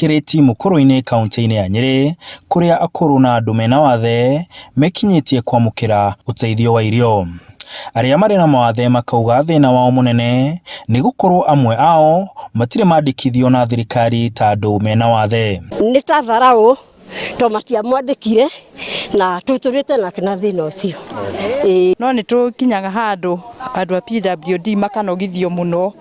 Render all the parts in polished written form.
Kireti mukuru-ini kaunti-ini ya Nyeri kuria akuru na andu mena wathe mekinyitie kwamukira uteithio wa irio. Aria mari na mawathe makauga thina wao munene ni gukorwo amwe ao matire mandikithio na thirikari ta andu mena wathe. Ni ta tharau to matia mwandikire na tuturite na kina thina ucio. No ni tukinyaga handu andu a PWD makanogithio muno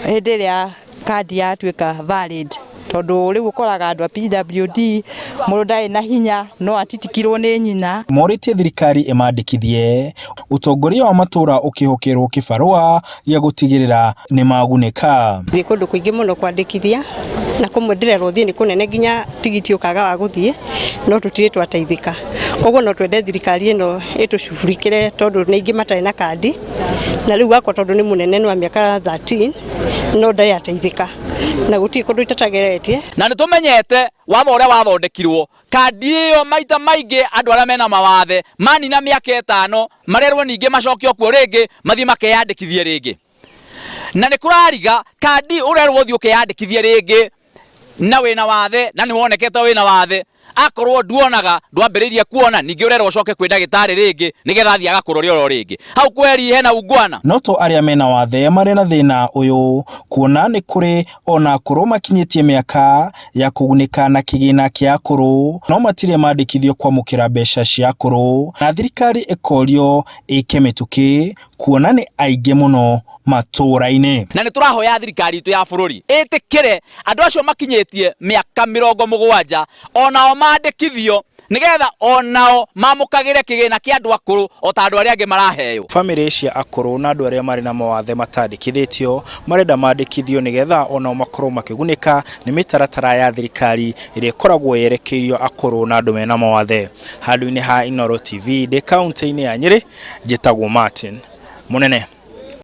hindi ria kandi yatuika valid. Tondu riu ukoraga andu a PWD mundu ndai na hinya no atitikirwo ni nyina. Moritie thirikari imandikithie utongoria wa matura ukihokirwo kibarua ya gutigirira ni magunika. Thi kundu kuingi muno kwandikithia na kumwenderera uthii ni kunene nginya tigiti ukaga wa guthii no tutire twateithika. Koguo no twende thirikari ino itucurikire tondu ni ingi matari na kandi na riu wako tondu ni munene ni wa miaka 13 no ndai ateithika na guti kundu itatageretie na ni tumenyete watho uria wathondekirwo kandi iyo maita maingi andu aria mena mawathe mani na miaka 5 marerwo ningi macokio kuo ringi mathi makeyandikithie ringi na ni kurariga kandi urerwo thi ukeyandikithie ringi na wina wathe na ni wonekete wina wathe akorwo nduonaga ndwambiririe kuona ningi urerwo coke kwi ndagitari ringi nigetha thi agakuroria oro ringi hau kweri hena ungwana no to aria mena wathe mari na thina uyu kuona ni kuri ona akuru makinyitie miaka ya kugunika na kigina kia akuru no matire mandikithio kwamukira mbeca cia akuru na thirikari ikorio ikemituki kuona ni aingi muno matura-ini na ni turahoya thirikari itu ya bururi itikire andu acio makinyitie miaka 70 onao mandikithio nigetha onao mamukagire kigina kia andu akuru o ta andu aria angi maraheo. Family cia akuru na andu aria mari na mawathe matandikithitio marenda mandikithio nigetha onao makorwo makigunika ni mitaratara ya thirikari iria ikoragwo yerekeirio akuru na andu mena mawathe. Handu-ini ha Inooro TV de kaunti-ini ya Nyeri njitagwo Martin Munene.